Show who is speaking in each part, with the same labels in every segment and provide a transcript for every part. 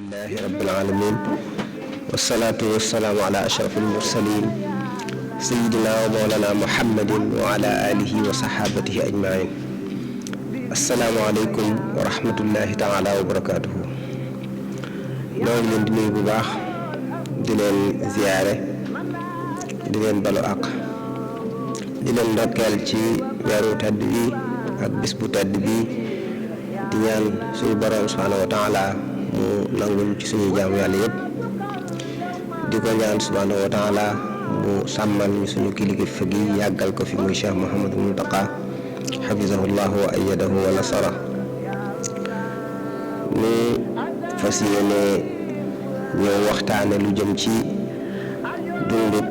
Speaker 1: alhamdulillahi rabbil alamin wasalaatu wasalaamu ala ashrafil mursalin sayidina wa mawlana muhammadin wa ala alihi wa sahabatihi ajmain. assalaamu aleykum wa rahmatullahi taala wa barakatuhu. ñoo ngi leen di nuyu bu baax di leen ziyaare di leen balu àq di leen ndokkeel ci weeru tedd bi ak bis bu tedd bi di ñaan suñu borom subhanahu wa taala mu nangul ci suñu jaamu yàlla yëpp di ko ñaan subhanahu wa taala mu sàmmal ñu suñu kilifa gi yàggal ko fi muy Cheikh Mouhamadou Mountakha xafisahullahu wa ayyadahu wa nasara. ni fas yéene ñëw waxtaane lu jëm ci dundub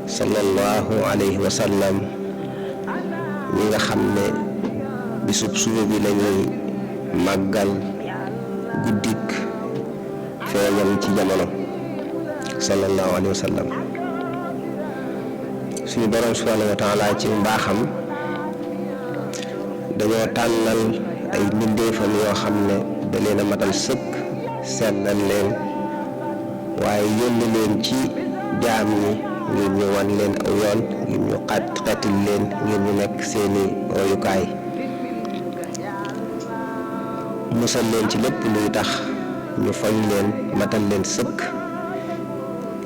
Speaker 1: sallallahu alayhi wa sallam ñi nga xam ne bisub suba bi lañuy màggal guddik feeñam ci jamono sallallahu alayhi wa sallam. suñu borom subhanahu wa taala ci mbaaxam dañoo tànnal ay mbindeefam yoo xam ne da leen a matal sëkk sellal leen waaye yónni leen ci jaam ñi ngir ñu wan leen aw yoon ngir ñu xetil leen ngir ñu nekk seeni royukaay musal leen ci lépp luy tax ñu fañ leen matal leen sëkk.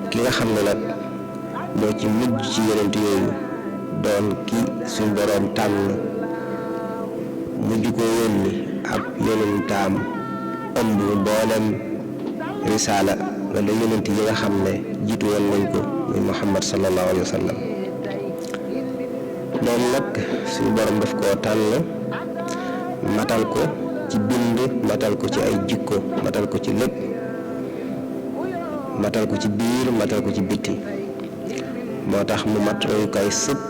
Speaker 1: ki nga xam ne nag moo ci mujj ci yonent yooyu doon ki suñ boroom tànn mujj ko yónni ak yonentaam ëmb mboolem risaala wala yonent yi nga xam ne jiitu woon nañ ko muy Muhammad sallallahu alayhi wa sallam. moom nag suñu borom daf koo tànn matal ko ci bind matal ko ci ay jikko matal ko ci lépp matal ko ci biir matal ko ci bitti moo tax mu mat royukaay sëkk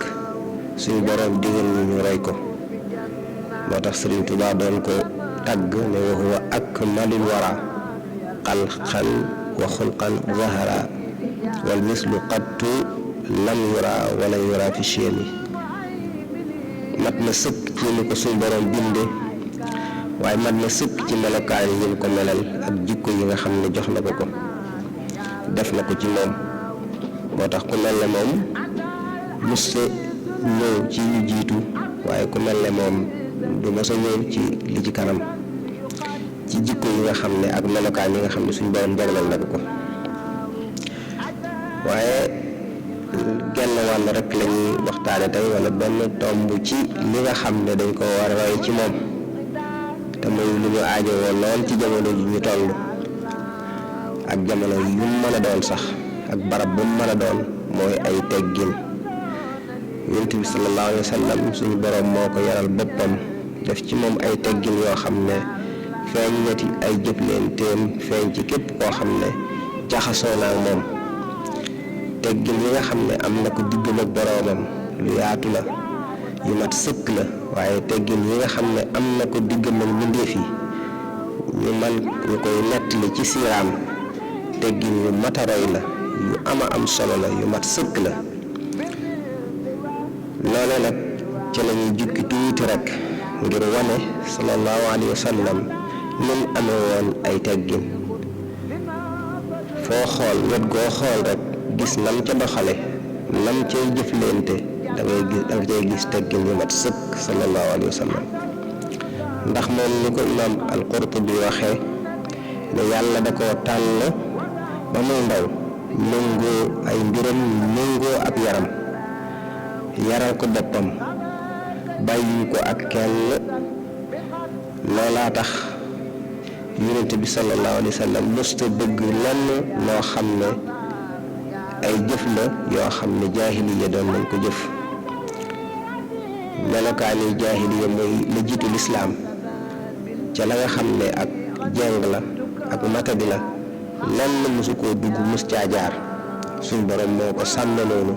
Speaker 1: suñu borom digal ñu roy ko. moo tax Sëriñ Tuubaa doon ko tagg ne wa huwa akmalul wara xalqan wa xulqan zahara wal mislu qattu lam yura wala yura fi chémi. mat na sëkk ci ni ko suñu borom binde waaye mat na sëkk ci melokaan yi ñu ko melal ak jikko yi nga xam ne jox na ko def na ko ci moom. moo tax ku mel ne moom musta ñëw ci ñu jiitu waaye ku mel ne moom du mos a ñëw ci li ci kanam ci jikko yi nga xam ne ak melokaan yi nga xam ne suñu borom jagleel na ko. waaye genn wàll rek la ñuy waxtaane tey wala benn tomb ci li nga xam ne dañ ko war a roy ci moom te muy lu ñu aajowoo lool ci jamono ji ñu toll ak jamono yu mu mën a doon sax ak barab bu mu mën a doon mooy ay teggin. yonent bi sallallahu alayhi wa sallam suñu borom moo ko yaral boppam def ci moom ay teggin yoo xam ne feeñ ñetti ay jëflenteem feeñ ci képp koo xam ne jaxasoo na ak moom. teggin yi nga xam ne am na ko diggam ak boroomam lu yaatu la yu mat sëkk la waaye teggin yi nga xam ne am na ko diggam ak mbindeef yi ñu man ñu koy nettali ci siiraam teggin yu mataroy la yu ama am solo la yu mat sëkk la. loole nag ci la ñuy jukki tuuti rek ngir wane sallallahu alayhi wa sallam nun amee woon ay teggin. foo xool wet goo xool rek gis nam ca doxale nam cay jëflente da nga cay gis teggin yu mat sëkk sallallahu alayhi wa sallam. ndax moom ni ko imam al-Qurtubi waxee ne yàlla da koo tànn ba muy ndaw méngoo ay mbiram méngoo ab yaram yaral ko boppam bàyyi ko ak kenn. loolaa tax yonent bi sallallahu alayhi wa sallam musta bëgg lenn loo xam ne ay jëf la yoo xam ne jaahiliya doon nañ ko jëf. melokaani jaahiliya mooy la jiitu lislaam ca la nga xam ne ak jeng la ak matadi la lenn mosu koo dugg mos caa jaar. suñ borom moo ko sàmme noonu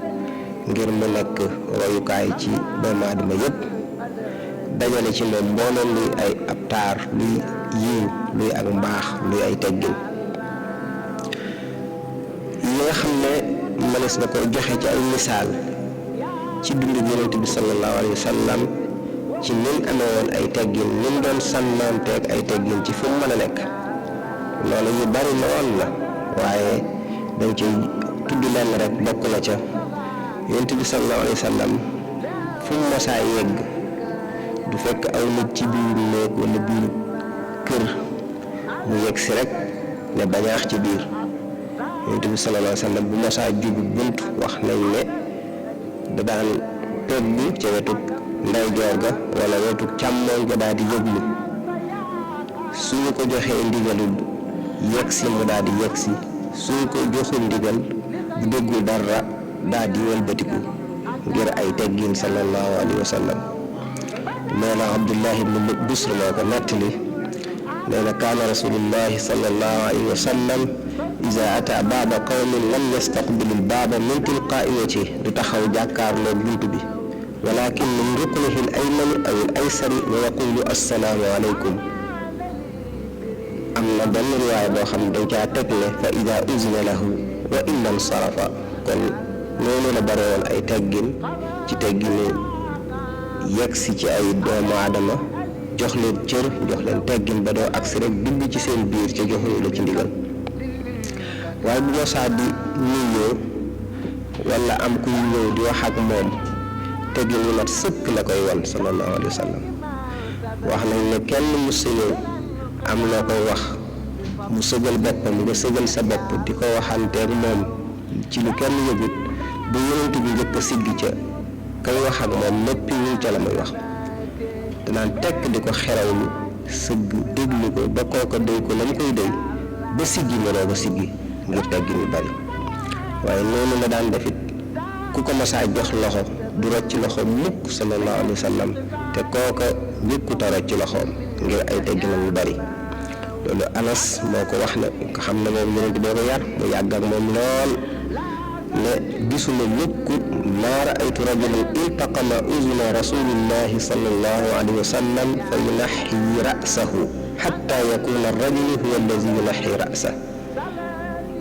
Speaker 1: ngir mu nekk royukaay ci doomu aadama yépp dajale ci moom mbooleem luy ay ab taar luy yiw luy ak mbaax luy ay teggin yi nga xam ne mënees na ko joxe ci ay misaal ci dundu Yonent bi sallallahu alayhi wa sallam ci nim amee woon ay teggin nim doon sàmmanteeg ay teggin ci fu mu mën a nekk loolu yu bari lool la waaye dañ ci tudd lenn rek bokk na ca Yonent bi sallallahu alayhi wa sallam fu mu masaa yegg du fekk aw nit ci biir néeg wala biir kër mu yegg si rek ne bañaax ci biir. Yonent bi sallallahu alayhi wa sallam bu masaa jubu bunt wax nañ ne da daan teggu ca wetu ndeyjoor ga wala wetu càmmooñ ga daal di yëglu suñu ko joxee ndigalul yegsi mu daal di yegsi suñu ko joxul ndigal bu déggul dara daal di wëlbatiku ngir ay teggin sallallahu alayhi wa sallam. nee na Abdullah ibn Busr moo ko nettali nee na kaana rasulullahi sallallahu alayhi wa sallam iza ata baaba qawmin lam yastaqbilil baaba min tilqaa'i wajhihi du taxaw jàkkaarloo bunt bi walakin min ruknihi al aymani aw al aysari wa yaqulu assalaamu alaykum. am na benn riwaaya boo xam ne dañ caa teg ne fa ida uzina lahu wa illa nsarafa kon noonu la bare woon ay teggin ci teggini yegsi ci ay doomu aadama jox leen cër jox leen teggin ba doo agsi rek dugg ci seen biir ca joxuñu la ci ndigal waaye bu mosaa di nuyoo wala am kuy ñëw di wax ak moom teggin yu mat sëkk la koy wan sallallahu alayhi wa sallam. wax nañ ne kenn mu ñëw am loo koy wax mu sëgal boppam nga sëgal sa bopp di ko waxanteeg moom ci lu kenn yëgut bu Yonent bi njëkk a siggi ca kay wax ak moom noppi ñu ca la muy wax danaan tekk di ko xerawlu sëgg déglu ko ba kooka déy ko la mu koy déy ba siggi ma doo ko siggi ngir teggin yu bari waaye noonu la daan defit ku ko masaa jox loxo du rocc loxo mukk sallallahu alayhi wa sallam te kooka njëkkuta rocc loxoom ngir ay tegginam yu bari loolu Anas moo ko wax ne nga xam ne moom Yonent boo ko yar mu yàgg ak moom lool ne gisuma mukk maa raaytu rajulan iltaqama uzuna rasulillahi sallallahu alayhi wa sallam fa yunaxi ra'sahu xatta yakuna arrajulu huwa allazi yunaxi ra'sahu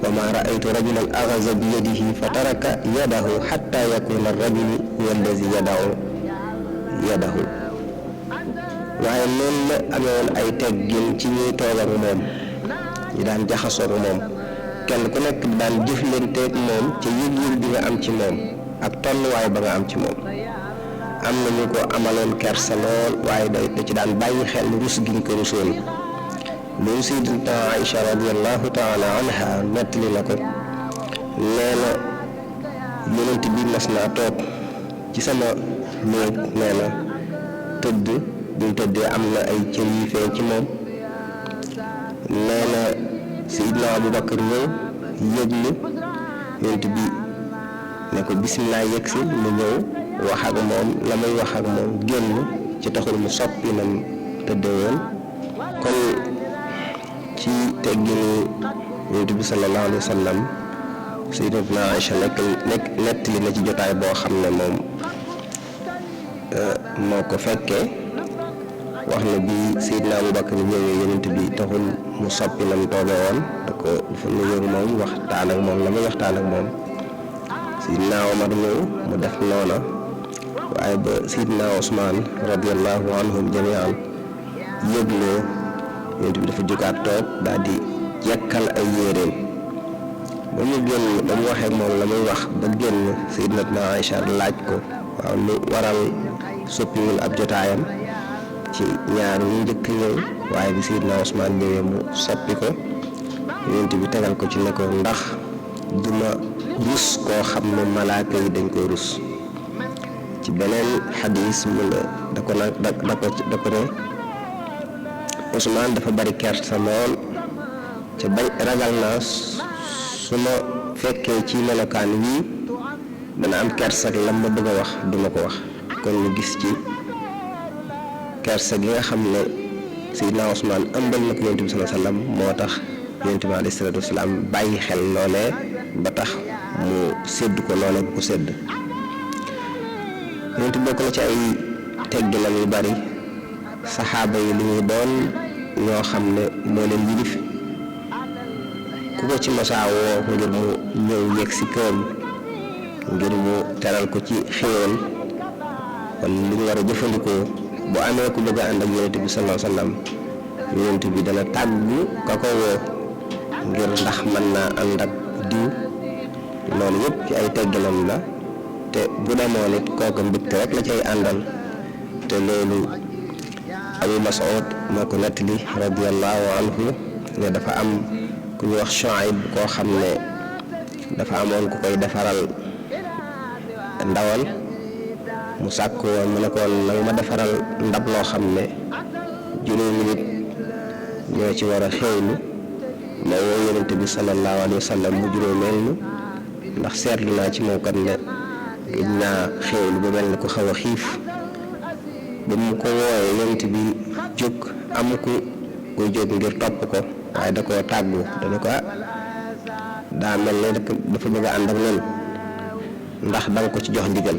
Speaker 1: wa maa raaytu rajulan axaza bi yadihi fa taraka yadahu xatta yakuna arrajulu huwa allazi yadahu waaye noonu la amee woon ay teggin ci ñuy toog ak moom ñi daan jaxasoo ak moom kenn ku nekk daan jëflanteeg moom ca yëg-yëg bi nga am ci moom ak tolluwaay ba nga am ci moom am na ñu ko amaloon kersa lool waaye da ci daan bàyyi xel rus gi ñu ko rusoon loolu Sayyidatuna Aïcha radiyallahu taala anha nettali na ko nee na Yonent bi mas naa toog ci sama néeg nee na tëdd bi mu tëddee am na ay cër yu feeñ ci moom nee na Seydina Abubakar ñëw yëglu Yonent bi ne ko bisimilah yegsi mu ñëw wax ak moom la muy wax ak moom génn ci taxul mu soppi nam tëddee woon kon ci teggini Yonent bi sallallahu alayhi wa sallam Sayyidatuna Aïcha nettali na ci jotaay boo xam ne moom moo ko fekkee wax na bi Seydina Abubakar ñëwee Yonent bi taxul mu soppi nam toogee woon dafa nuyoo moom waxtaan ak moom la muy waxtaan ak moom Seydina Omar ñëw mu def noona waaye ba Seydina Usmaan radiyallahu anhum jamian yëgloo Yonent bi dafa jógaat toog daal di yekkal ay yéreem ba mu génn ba mu waxee moom la muy wax ba génn Sayyidatuna Aïcha laaj ko waaw lu waral soppiwul ab jotaayam ci ñaar ñu njëkk ñëw waaye bi Seydina Usmaan ñëwee mu soppi ko Yonent bi tegal ko ci ne ko ndax duma rus koo xam ne malaaka yi dañ koy rus ci beneen xadis mu ne da ko ne Usmaan dafa bari kersa lool ca bañ ragal naa su ma fekkee ci melokaan wii dana am kersa ak lam ma bëgg a wax duma ko wax kon ñu gis ci kersa gi nga xam ne Seydina Usmaan ëmbal na ko Yonent bi sallallahu alayhi wa sallam moo tax Yonent bi alayhi salaatu wa salaam bàyyi xel loolee ba tax mu sédd ko loolee bu ko sédd Yonent bi bokk na ci ay tegginam yu bari saxaaba yi li ñuy doon ñoo xam ne moo leen yilif ku ko ci masaa woo ngir mu ñëw yegg si këram ngir mu teral ko ci xéewal wala li ñu war a jëfandikoo bu amee ku bëgg a ànd ak Yonent bi sallallahu alayhi wa sallam Yonent bi dana tàggu ka ko woo ngir ndax mën naa ànd ak diw loolu yëpp ci ay tegginam la te bu demoon it kooku mbégte rek la cay àndal te loolu Abu Mas'ud moo ko nettali radiyallahu anhu ne dafa am ku ñu wax Shuayb koo xam ne dafa amoon ku koy defaral ndawal mu sàkk woon mu ne ko nag ma defaral ndab loo xam ne juróomi nit ñoo ci war a xéewlu ma woo Yonent bi sallallahu alayhi wa sallam mu juróomeel nu ndax seetlu naa ci moom kat ne gëj naa xéewlu ba mel ne ku xaw a xiif ba mu ko wooyee Yonent bi jóg am ku jóg ngir topp ko waaye da koo tàggu dana ko daa mel ne dafa bëgg a ànd ak noonu ndax danga ko ci jox ndigal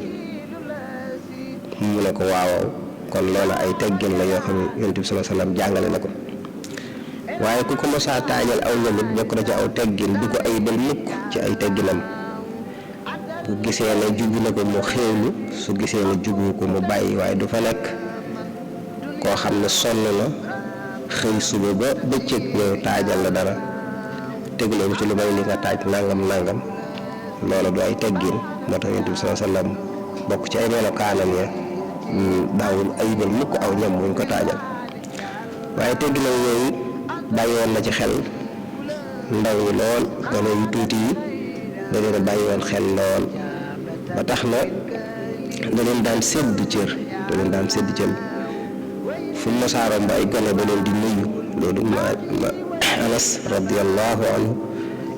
Speaker 1: mu ne ko waawaaw kon loolu ay teggin la yoo xam ne Yonent bi sallallahu alayhi wa sallam jàngale na ko waaye ku ko mosaa taajal aw ñamit bokk na ci aw teggin du ko ayibal mukk ci ay tegginam bu gisee ne jubu na ko mu xéewlu su gisee ne jubu ko mu bàyyi waaye du fa nekk koo xam ne sonn na xëy suba ba bëccëg ñëw taajal la dara tegloo ko ci lu may li nga taaj nangam loolu du ay teggin moo tax Yonent bi sallallahu alayhi wa sallam bokk ci ay melokaanam ya daawul ayibal mukk aw ñam muñ ko taajal waaye tegginam yooyu bàyyi woon na ci xel ndaw yi lool gone yu tuuti yi da leen a bàyyi woon xel lool ba tax na da leen daan sédd cër fu mosaaroom ba ay gone ba leen di nuyu loolu ma Anas radiyallahu anhu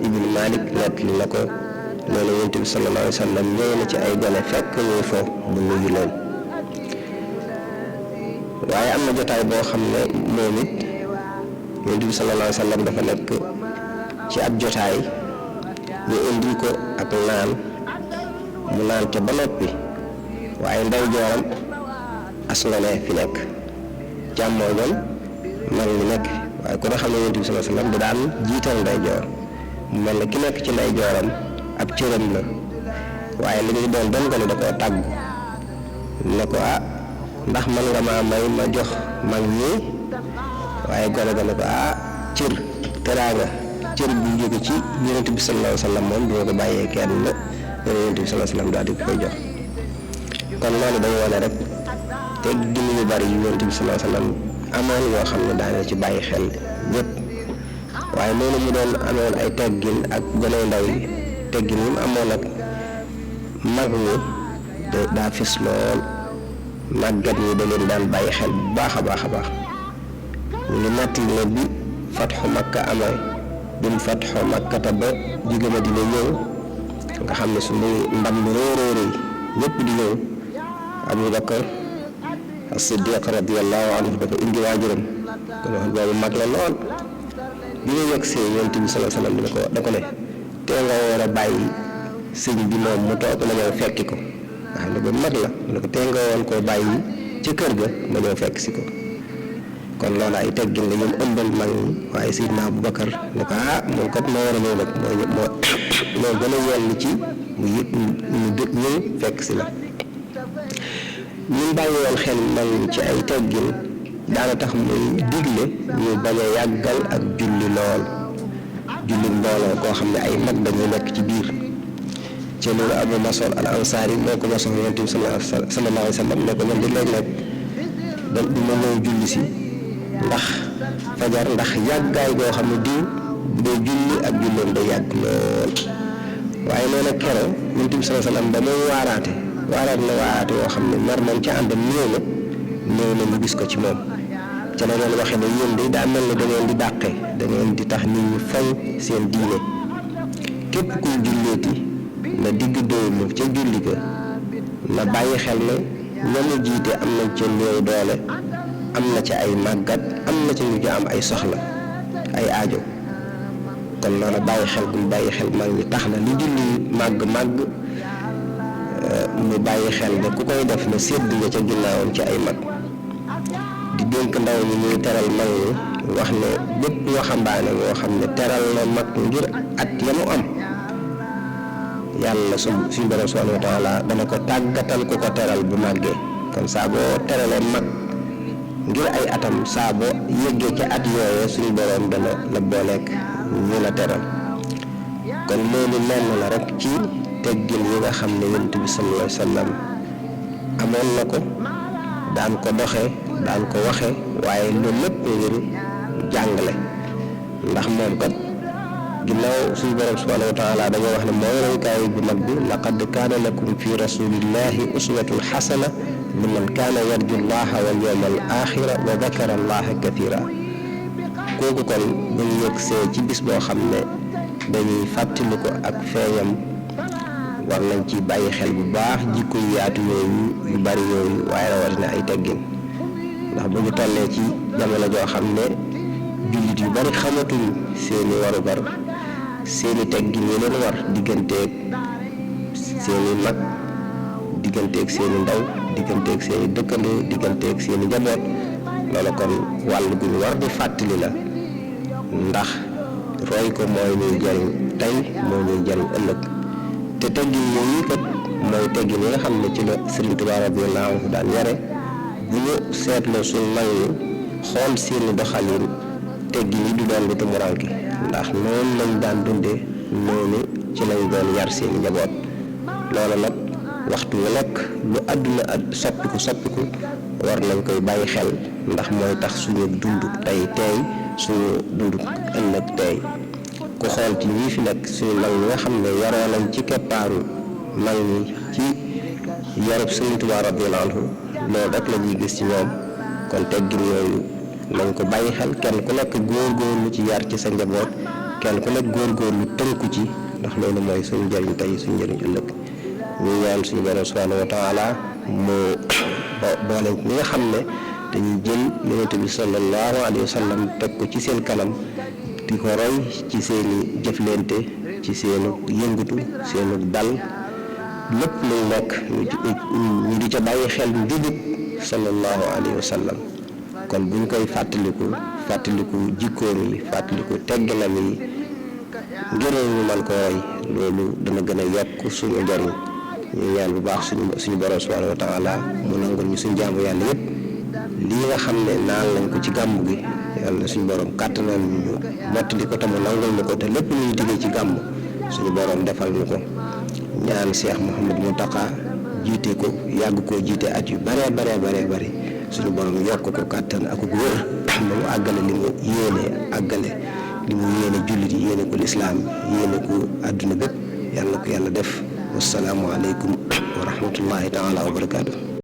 Speaker 1: ibnu Malik nett li na ko loolu Yonent bi sallallahu alayhi wa sallam ñëw na ci ay gone fekk ñuy fo mu nuyu leen waaye am na jotaay boo xam ne moom it Yonent bi sallallahu alayhi wa sallam dafa nekk ci ab jotaay ñu indi ko ak naan mu naan ca ba noppi waaye ndaw jooram as ngone fi nekk càmmooñam mag ñi nekk waaye ku ne xam ne Yonent bi sallallahu alayhi wa sallam da daan jiital nday joor mu mel ne ki nekk ci nday jooram ab cëram la waaye li muy doon gone da koo tàggu ne ko ndax man nga maa may ma jox mag ñi waaye gone ga ne ko cër teraanga cër bu jóge ci Yonent bi sallallahu alayhi wa sallam moom dina ko bàyyee kenn la Yonent bi sallallahu alayhi wa sallam daal di koy jox kon loolu day wane rek te dina ñu bari yu Yonent bi sallallahu alayhi wa sallam amoon yoo xam ne daana ci bàyyi xel ñëpp waaye noonu mu doon amoon ay teggin ak gone ndaw yi teggin yi mu amoon ak mag ñi daa fis lool màggat ñi da leen daan bàyyi xel bu baax a baax ñu ngi natt ne bi fatxu Makka amee bim fatxu Makkata ba jóge Madina ñëw nga xam ne suñu ndam lu réeréer ñëpp di ñëw Abu Bakar as-Siddiq radiyallahu anhu dafa indi waajuram kon wax boobu mag la lool bi ñu yegg see Yonent bi sallallahu alayhi wa sallam da ko ne tee nga war a bàyyi sëñ bi moom mu toog ma ñëw fekki ko nga xam ne ba mag la mu ne ko tee nga woon koo bàyyi ci kër ga ma ñëw fekk si ko kon loolu ay teggin la ñoom ëmbal mag ñi waaye Seydina Abu Bakar ne ko moom kat moo war a ñëw nag moo gën a yell ci mu yëg mu ñëw fekk si la ñun bàyyi woon xel mag ñi ci ay teggin daana tax muy digle ñu bañ a yàggal ak julli mbooloo koo xam ne ay mag dañuy nekk ci biir ci loolu Abu Mas'ud al-Ansari moo ko mosoon Yonent bi sallallahu alayhi wa sallam ne ko man di léeg-léeg du ma ñëw julli si ndax fajar ndax yàggaay goo xam ne diw bu dee julli ak julloom day yàgg lool waaye nee na keroog Yonent bi sallallahu alayhi wa sallam ba muy waaraate woo xam ne mer nañ ca àndam néew na ñu gis ko ci moom ca la doon waxee ne yéen de daa mel ne da ngeen di dàqe da ngeen di tax nit ñi faw seen diine képp kuy julleeti na digg dóomu ca julli ga na bàyyi xel ne ñamu jiite am nañ ca néew doole am na ca ay màggat am na ca ñu ci am ay soxla ay aajo kon loolu bàyyi xel bu bàyyi xel mag ñi tax na li julli màgg mu bàyyi xel ne ku koy def na sédd nga ca ginnaawam ci ay mag di dénk ndaw ñi ñuy teral mag ñi wax ne bépp waxambaane moo xam ne teral na mag ngir at ya mu am yàlla suñu borom subhanahu wa taala dana ko tàggatal ku ko teral bu màggee kon saa boo teralee mag ngir ay atam saa boo yëggee ca at yooyee suñu borom dana la booleek ñu la teral kon loolu lenn la rek ci teggin yi nga xam ne Yonent bi sallallahu alayhi wa sallam amoon na ko daan ko doxee daan ko waxe waaye loolu lépp ngir jàngale ndax moom kat ginnaaw suñu borom subhanahu wa taala dañoo wax ne mooy roykaay bu mag bi laqad kaana lakum fi rasulillahi uswatun xasana liman kaana yarju llaha wal yawmal axira wa dakara allaha kathira kooku kon bu ñu yegsee ci bis boo xam ne dañuy fàttali ko ak feeñam war nañ ci bàyyi xel bu baax jikko yu yaatu yooyu yu bari yooyu waaye rawatina ay teggin ndax bu ñu tollee ci jamono joo xam ne jullit yu bari xamatuñ seeni warugar seeni teggin yi leen war digganteeg seeni mag digganteeg seeni ndaw digganteeg seeni dëkkandoo digganteeg seeni njaboot loolu kon wàll gu ñu war di fàttali la ndax roy ko mooy ñuy jariñ tey moo ñuy jariñ ëllëg te teggin yooyu kat mooy teggin yi nga xam ne ci la Sëriñ Tuubaa radiyallaahu anhu daan yare bu ñu seetloo suñ mag ñi xool seeni doxalin teggin yi du doon lu tumuranke ndax noonu lañ daan dundee noonu ci lañ doon yar seeni njaboot loolu nag waxtu wu nekk lu àdduna soppiku war nañ koy bàyyi xel ndax mooy tax suñu dund tey teey suñu dund ëllëg teey ku xool ci ñii fi nekk suñu mag ñi nga xam ne yaroo nañ ci keppaaru mag ñi ci yarub Sëriñ Tuubaa radiyallaahu anhu loolu rek la ñuy gis ci ñoom kon teggin yooyu nañ ko bàyyi xel kenn ku nekk góorgóorlu ci yar ci sa njaboot kenn ku nekk góorgóorlu tënku ci ndax loolu mooy suñu njëriñ tey suñu njëriñ ëllëg ñu ñaan suñu borom subhanahu wa taala mu boole ñi nga xam ne dañuy jël Yonent bi sallallahu alayhi wa sallam teg ko ci seen kanam di ko roy ci seeni jëflante ci seenu yëngatu seenu dal lépp luñ nekk ñu di ca bàyyi xel njubut sallallahu alayhi wa sallam kon buñ koy fàttaliku jikkoom yi fàttaliku tegginam yi ngir ñu mën ko roy loolu dana gën a yokk suñu njariñ ñu ñaan bu baax suñu borom subhanahu wa taala mu nangul ñu suñu jaamu yàlla yépp lii nga xam ne naan lañ ko ci gàmmu gi yàlla na suñu borom kàttanal ñu mottali ko te mu nangul ñu ko te lépp lu ñu diggee ci gàmmu suñu borom defal ñu ko ñaan Cheikh Mouhamadou Mountakha jiite ko yàgg koo jiite at yu bare suñu borom yokk ko kàttan ak wér ba mu àggale li mu yéene jullit yi yéene ko lislaam yéene ko àdduna bépp yàlla ko yàlla def wasalaamu aleykum wa rahmatullahi taala wa barakaatu